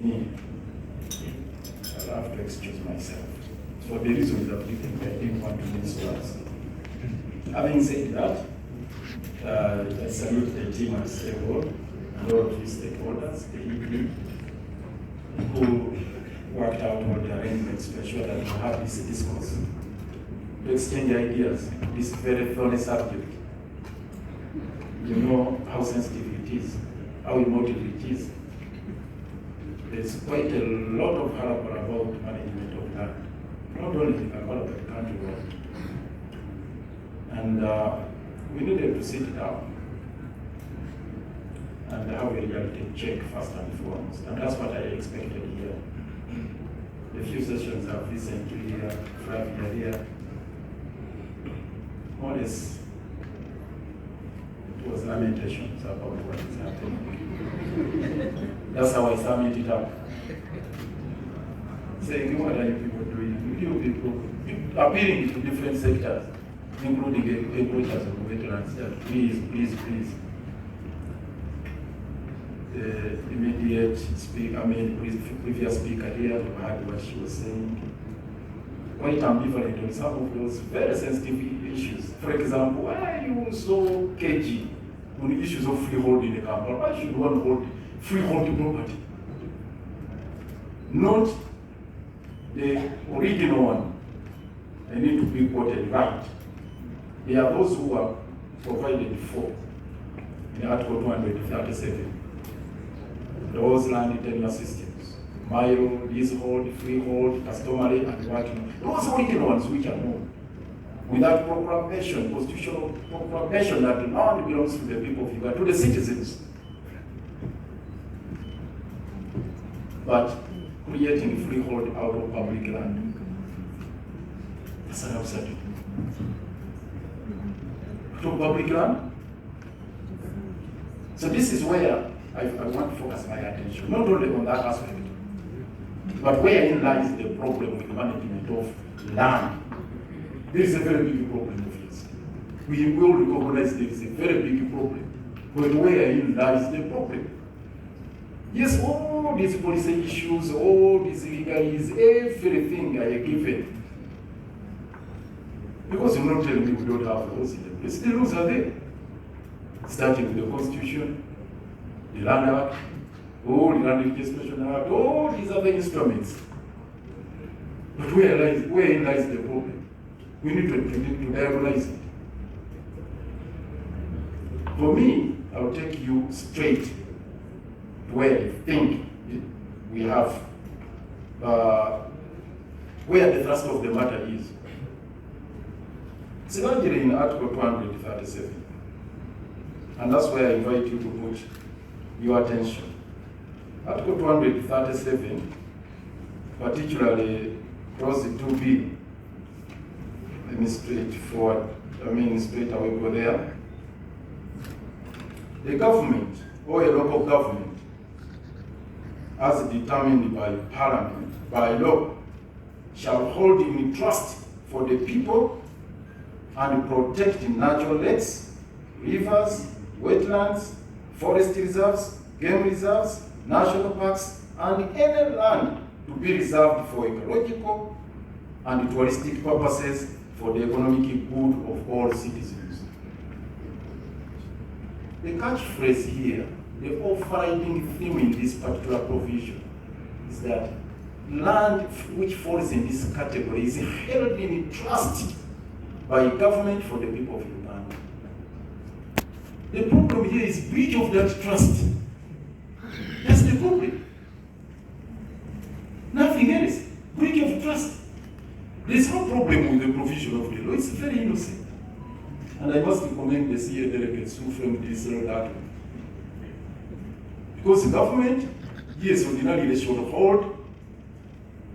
I'll have to excuse myself for the reasons that we think I didn't want to miss us. Having said that, I salute the team at Stable and all of his stakeholders, the ED, who worked out all the arrangements to ensure that we have this discourse, to exchange ideas, this very thorny subject. You know how sensitive it is, how emotive it is. There's quite a lot of harassment about management of land, not only in Kampala but countrywide. And we needed to sit down and have a reality check first and foremost. And that's what I expected here. A few sessions have recently thrived here. More or less, it was lamentations about what is happening. That's how I summed it up. Saying, what are you people doing? You people appealing to different sectors, including agriculture of veterans, that please. The immediate previous speaker here, we heard what she was saying. Quite ambivalent on some of those very sensitive issues. For example, why are you so cagey on issues of freehold in the Kampala? Why should one hold freehold property? Not the original one. They need to be quoted right. There are those who are provided for in Article 237. Those land tenure systems, mile, leasehold, freehold, customary, and whatnot. Those original ones which are known. Without proclamation, constitutional proclamation that the land belongs to the people of Uganda, to the citizens. But creating freehold out of public land. That's an absurdity. To public land? So this is where I want to focus my attention, not only on that aspect, but wherein lies the problem with management of land. There is a very big problem of this. We will recognize there is a very big problem, but wherein lies the problem. Yes, all these policy issues, all these legalese, everything I are given. Because you're not telling me we don't have laws in the place. The laws are there. Starting with the Constitution, the Land Act, all the Land Legislation Act, all these other instruments. But wherein lies the problem? We need to diagnose it. For me, I'll take you straight to where I think we have, where the thrust of the matter is. It's largely in Article 237. And that's where I invite you to put your attention. Article 237, particularly clause 2B, let me straight away go there. The government or a local government, as determined by Parliament, by law, shall hold in trust for the people and protect natural lakes, rivers, wetlands, forest reserves, game reserves, national parks, and any land to be reserved for ecological and touristic purposes for the economic good of all citizens. The catchphrase here, the overriding theme in this particular provision, is that land which falls in this category is held in trust by government for the people of Uganda. The problem here is breach of that trust. That's the problem. Nothing else. Breach of trust. There's no problem with the provision of the law. It's very innocent. And I must commend the CA delegates who framed this law that way. Because the government, yes, ordinarily they should hold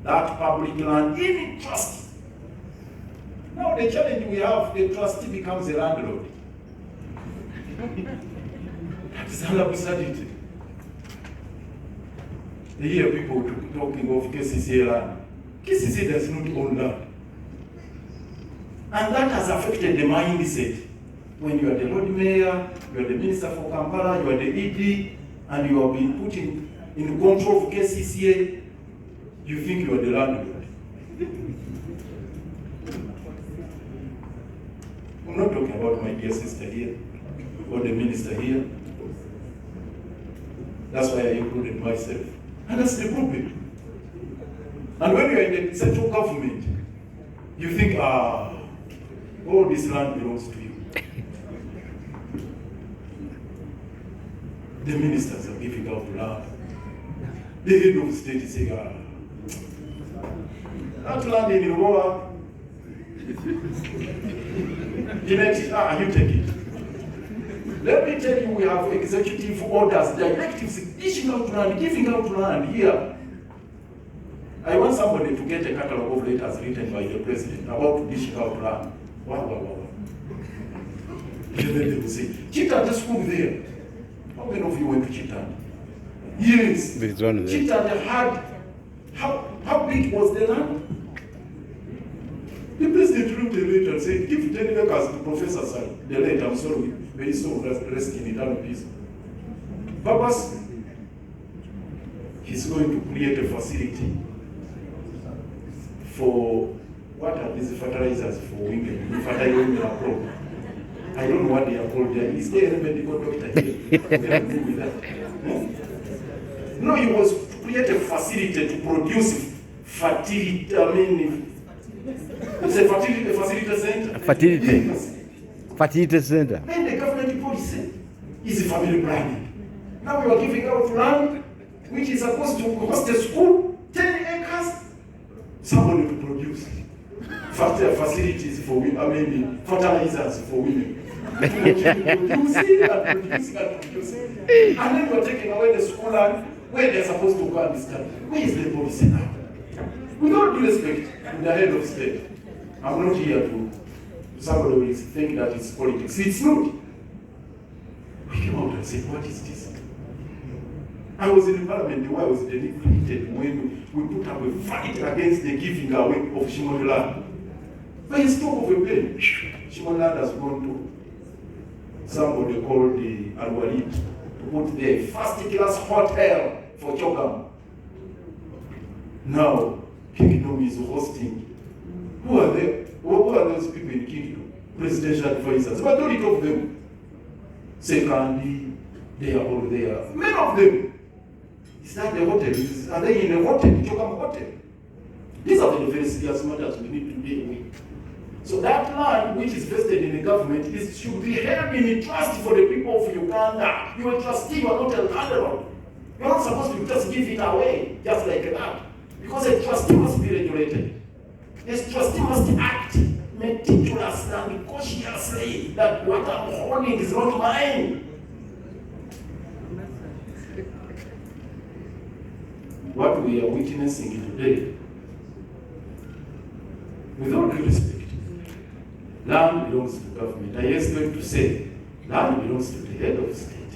that public land in trust. Now the challenge we have, the trustee becomes a landlord. That's an absurdity. I hear people talking of KCC land. KCC does not own land. And that has affected the mindset. When you are the Lord Mayor, you are the Minister for Kampala, you are the ED, and you have been put in in control of KCCA, you think you are the landlord. I'm not talking about my dear sister here, or the minister here. That's why I included myself. And that's the problem. And when you're in the central government, you think, all this land belongs to you. The ministers are giving out land. The head of state is saying, that land in Rwanda, you take it. Let me tell you, we have executive orders, directives, dishing out land, giving out land here. I want somebody to get a catalog of letters written by the president about dishing out land. Wow. And then they will say, Chita, the school there. How many of you went to Chita? Yes. Chita had, how big was the land? The president wrote a letter and said, give 10 acres to Professor Sari. The letter, I'm sorry, very soon, rest in eternal peace. Purpose, he's going to create a facility for, what are these fertilizers for women? The fertile women are called. I don't know what they are called there. Is there a medical doctor here? We can deal with that. No, he was to create a facility to produce fertility, it's a facility center. Fertility center. Then the government policy is family planning. Now we are giving out land which is supposed to host a school, 10 acres, somebody to produce facilities for women, fertilizers for women. Producing. And then we're taking away the school land where they're supposed to go and study. Where is the policy now? With all due respect to the head of state, I'm not here to somebody will think that it's politics. It's not. We came out and said, what is this? I was in the parliament where I was defeated when we put up a fight against the giving away of Shimon land. By a stroke of a pen, Shimon land has gone to somebody called the Al-Walid to put the first-class hotel for Chogam. Now, Kingdom is hosting. Who are they? Who are those people in Kingdom? Presidential advisors. But don't talk of them. Secondly, they are all there. Many of them. Is that the hotel? Are they in a hotel? Chogam hotel? These are the very serious matters we need to deal with. So that land which is vested in the government should be held in trust for the people of Uganda. You are a trustee, you are not a landlord. You are not supposed to just give it away, just like that. Because a trustee must be regulated. A trustee must act meticulously and cautiously that what I'm holding is not mine. What we are witnessing today, with all due respect, land belongs to government. I was going to say, land belongs to the head of state.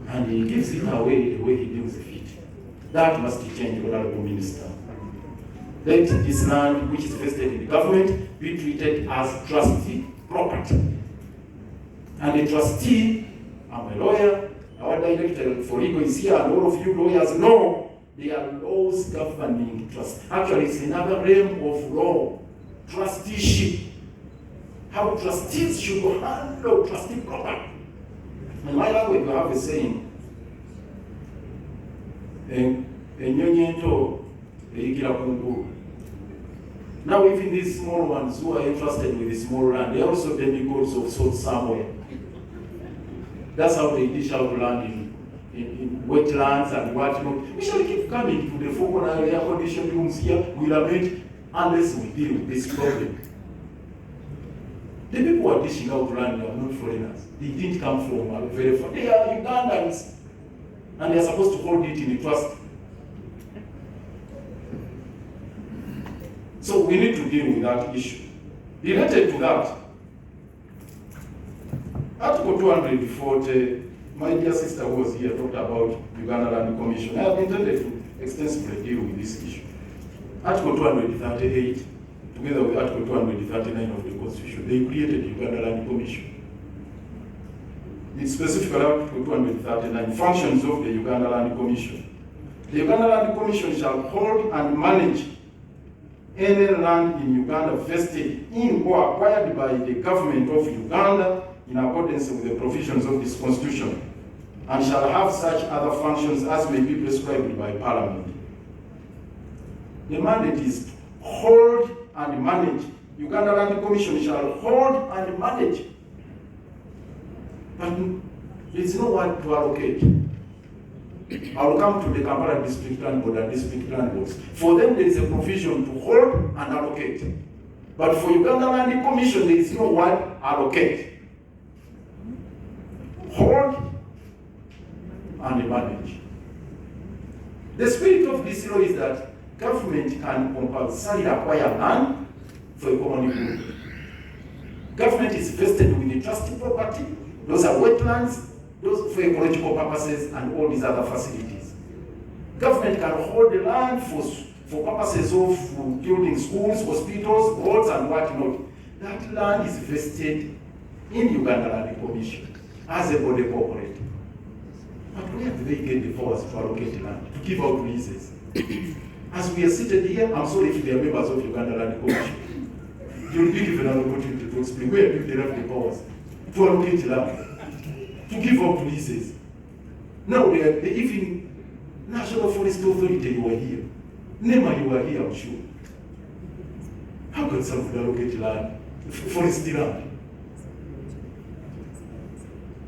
And he gives it away the way he deems fit. That must change, Honorable Minister. Let this land, which is vested in the government, be treated as trustee property. And the trustee, I'm a lawyer, our director for legal is here, and all of you lawyers know there are laws governing trust. Actually, it's another realm of law, trusteeship. How trustees should handle trustee property. In my language, you have a saying, now even these small ones who are entrusted with the small land, they are also demigods of sorts somewhere. That's how they dish out land in wetlands and whatnot. We shall keep coming to the focal air conditioned rooms here, we lament, unless we deal with this problem. The people who are dishing out land are not foreigners. They didn't come from very far. They are Ugandans. And they are supposed to hold it in the trust. So we need to deal with that issue. Related to that, Article 240, my dear sister who was here talked about Uganda Land Commission. I have intended to extensively deal with this issue. Article 238, together with Article 239 of the Constitution, they created the Uganda Land Commission. It's specifically Article 239, functions of the Uganda Land Commission. The Uganda Land Commission shall hold and manage any land in Uganda vested in or acquired by the government of Uganda in accordance with the provisions of this constitution, and shall have such other functions as may be prescribed by Parliament. The mandate is hold and manage. Uganda Land Commission shall hold and manage. But there is no one to allocate. I will come to the Kampala District Land Board and District Land Boards. For them, there is a provision to hold and allocate. But for Uganda Land Commission, there is no one allocate. Hold and manage. The spirit of this law is that government can compulsorily acquire land for a common good. Government is vested with the trust property. Those are wetlands, those for ecological purposes, and all these other facilities. Government can hold the land for purposes of building schools, hospitals, roads, and whatnot. That land is vested in Uganda Land Commission as a body corporate. But where do they get the powers to allocate land, to give out leases? As we are seated here, I'm sorry if they are members of Uganda Land Commission. You'll be given an opportunity to explain where do they have the powers to allocate land, to give out leases. Now, they even National Forest Authority, you are here. NEMA, you are here, I'm sure. How can someone allocate land? Forest land.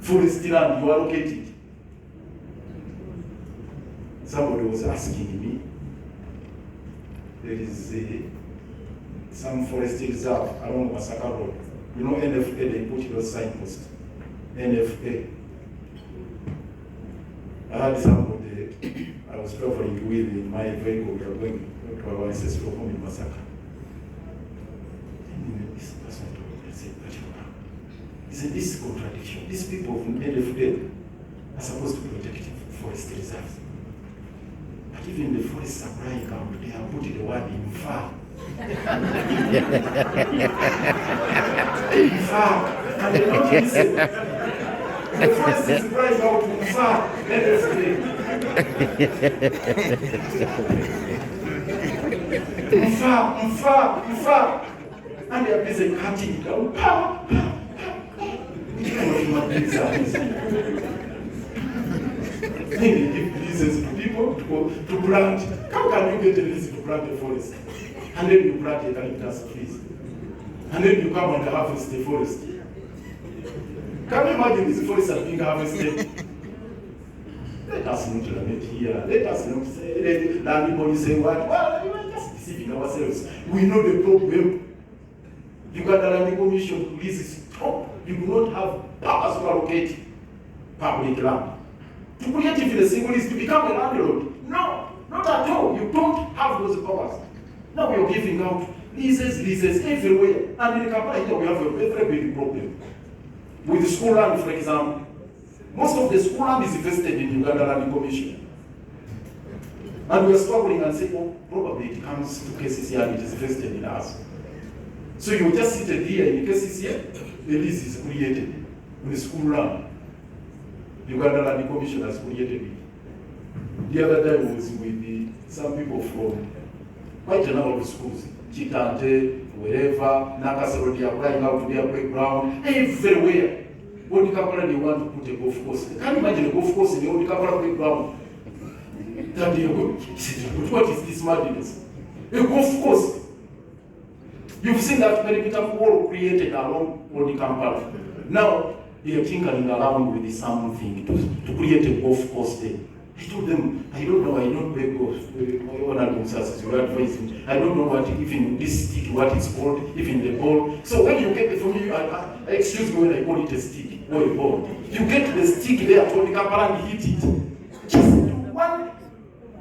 Forest land, you allocate it. Somebody was asking me, there is some forest reserve along Masaka Road. You know NFA, they put those signposts. NFA. I had somebody I was traveling with in my vehicle. We were going to our ancestral home in Masaka. And this person told me, I said, isn't this a contradiction? These people from NFA are supposed to protect forest reserves. But even the forest supply account, they have put the word in far. Far. And they don't listen. The forest is crying out in far. NFA. Far. And they are busy cutting it down. They give leases to people to plant. How can you get a lease to plant a forest? And then you plant eucalyptus trees. And then you come and harvest the forest. Can you imagine this forest are being harvested? Let us not lament here. Let us not say, let anybody say what? Well, we are just deceiving ourselves. We know the problem. Uganda Land Commission releases stop. You do not have powers to allocate public land. To create even a single list to become a landlord. No, not at all. You don't have those powers. Now we are giving out leases everywhere. And in Kampala here we have a very big problem. With the school land, for example. Most of the school land is invested in Uganda Land Commission. And we are struggling and say, oh, probably it comes to KCC and it is invested in us. So you just sit here in KCC, the lease is created with the school land. Uganda Land Commission has created it. The other day was with some people from quite a number of schools, Chitante, wherever, Nakasero, they are applying out to their playground, everywhere. Only Kampala, they want to put a golf course. Can you imagine a golf course in the only Kampala playground? That they are going, what is this madness? A golf course. You've seen that perimeter wall created along Old Kampala. Now, they are tinkering around with something to create a golf course there. I told them, I don't know, I don't play golf. I don't know what even this stick, what it's called, even the ball. So when you get it from me, excuse me when I call it a stick or a ball. You get the stick there to the Kampala and hit it. Just one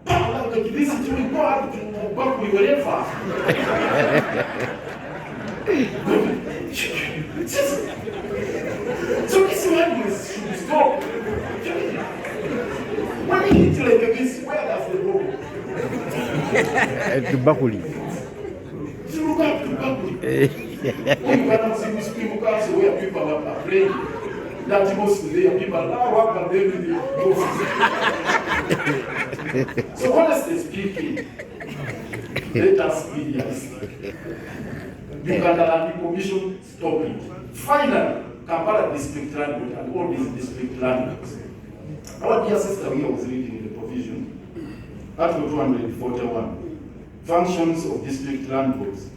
power like this, it will go out to back with wherever. So this madness should stop. When you hit like this, where does the go? To Bakuli. You look up to Bakuli. When you can see these people where people are praying. that atmosphere, people now work and they So honestly speaking, let us be realistic. Uganda Land Commission, stop it. Finally, Kampala District Land Board and all these district land boards. Our dear sister here was reading the provision, Article 241, functions of district land boards,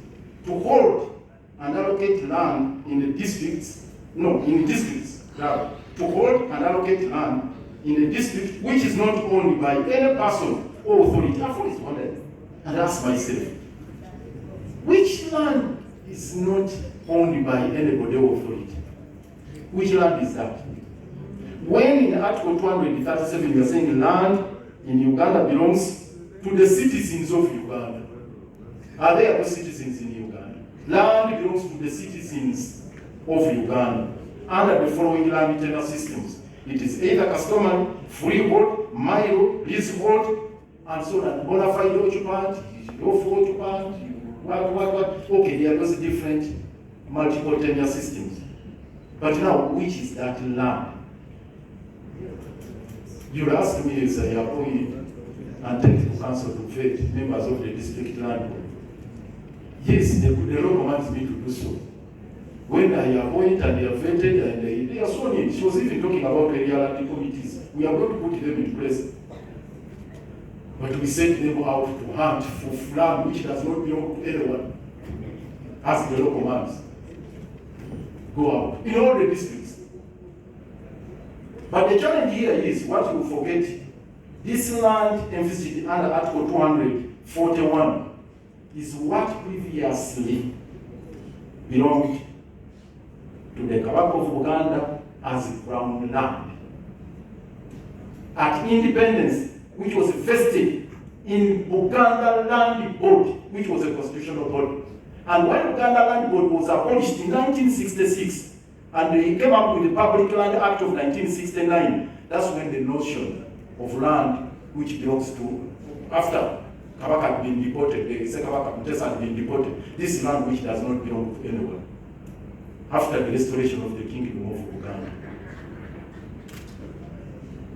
to hold and allocate land in the districts, to hold and allocate land in a district which is not owned by any person or authority. I've always wondered and asked myself, which land is not owned by anybody or authority? Which land is that? When in Article 237 you are saying land in Uganda belongs to the citizens of Uganda. Are there no citizens in Uganda? Land belongs to the citizens of Uganda under the following land tenure systems. It is either customary, freehold, mile, leasehold, and so on. Bona fide occupant, lawful occupant, what. Okay, there are those different multiple tenure systems. But now, which is that land? You'll ask me as a appointee and technical council to vet members of the district land board. Yes, the law commands me to do so. When I appoint and they are vetted and they are sworn in, she was even talking about area land committees. We are going to put them in place. But we send them out to hunt for land which does not belong to anyone, as the law commands. Go out in all the districts. But the challenge here is what you forget. This land emphasized under Article 241 is what previously belonged to the Kabaka of Uganda as Crown land. At independence, which was vested in Uganda Land Board, which was a constitutional body. And when Uganda Land Board was abolished in 1966, and they came up with the Public Land Act of 1969, that's when the notion of land which belongs to, after Kabaka had been deported, the Kabaka Mutesa had been deported, this land which does not belong to anyone, after the restoration of the Kingdom of Uganda.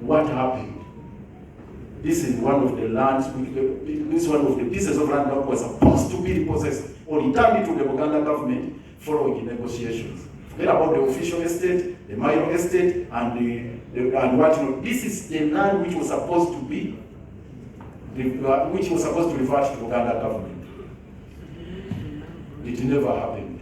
What happened? This is one of the lands, this is one of the pieces of land that was supposed to be repossessed or returned to the Uganda government following negotiations. Forget about the official estate, the minor estate, and what not. This is the land which was supposed to be, which was supposed to revert to the Uganda government. It never happened.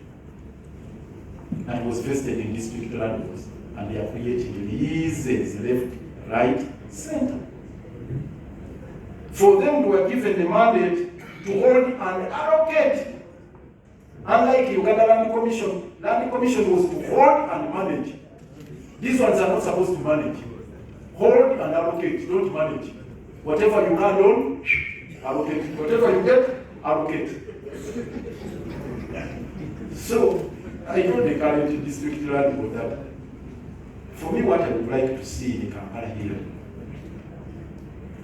And it was vested in district land boards, and they are creating leases left, right, center. For them, they were given the mandate to hold and allocate. Unlike the Uganda Land Commission was to hold and manage. These ones are not supposed to manage. Hold and allocate, don't manage. Whatever you land on, allocate. Whatever you get, allocate. So, I told the current district land board that for me, what I would like to see in Kampala here,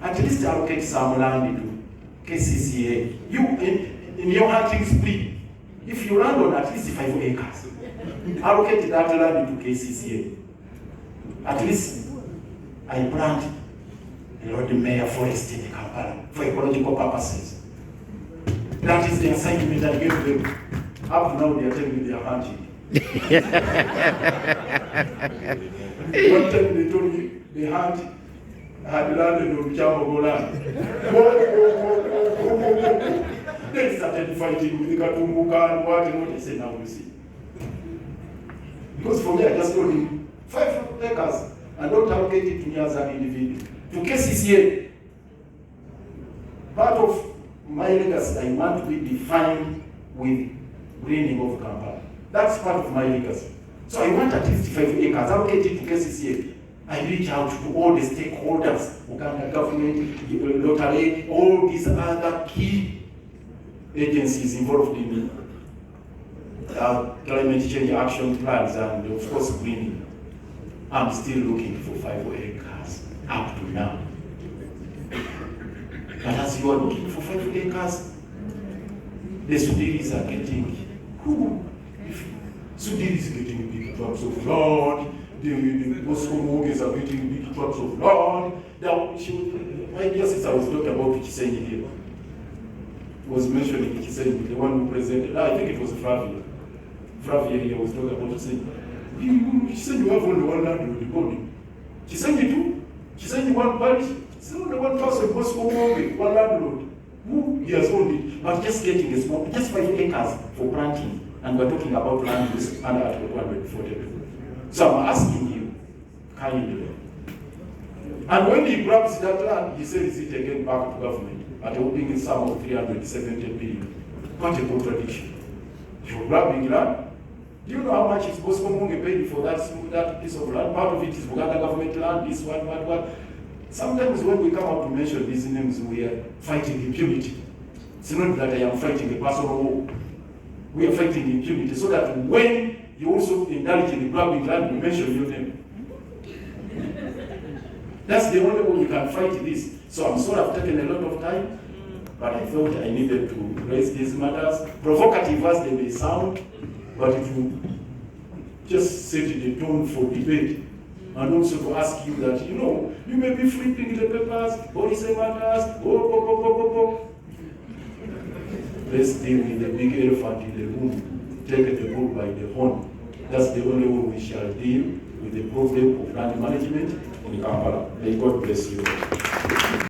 at least allocate some land to KCCA. You, in your hunting spree, if you land on at least 5 acres, allocate that land to KCCA. At least I plant a Lord Mayor forest in Kampala for ecological purposes. That is the assignment I gave them. Up to now, they are telling me they are hunting. One time they told me they hunt. Had landed on Chamago land. They started fighting with the Katumbuka and what and what. I said, now we see. Because for me, I just told him 5 acres and don't allocate it to me as an individual. To KCCA, part of my legacy, I want to be defined with greening of Kampala. That's part of my legacy. So I want at least 5 acres allocated to KCCA. I reach out to all the stakeholders, Uganda government, lottery, all these other key agencies involved in climate change action plans and of course greening. I'm still looking for 5 acres up to now. But as you are looking for 5 acres, the Sudiris are getting, Sudiris is getting big drops of land, the Bosco Mortgages are getting big tracts of land. Now, my dear sister was talking about Chisenyi here. Was mentioning Chisenyi, the one who presented, I think it was Flavia. Flavia here was talking about Chisenyi. Chisenyi, you have only one land with the body. Chisenyi too? Chisenyi one parish? It's only one person, Bosco Mortgage, one landlord. Who he has owned it, but just getting a small, just 5 acres for planting. And we're talking about land use under Article 140. So I'm asking you, kindly. And when he grabs that land, he sends it again back to government at a whopping sum of 370 billion. What a contradiction. You're grabbing land. Do you know how much is Bosco Munge paid for that piece of land? Part of it is Buganda government land, this one. Sometimes when we come out to mention these names, we are fighting impunity. It's not that I am fighting a personal war. We are fighting impunity so that when you also indulge in the grabbing land, we mention your name. That's the only way you can fight this. So I'm sorry I've taken a lot of time, but I thought I needed to raise these matters. Provocative as they may sound, but it will just set the tone for debate. And also to ask you that, you may be flipping the papers, policy matters, Let's deal with the big elephant in the room, take the bull by the horn. That's the only way we shall deal with the problem of land management in Kampala. May God bless you.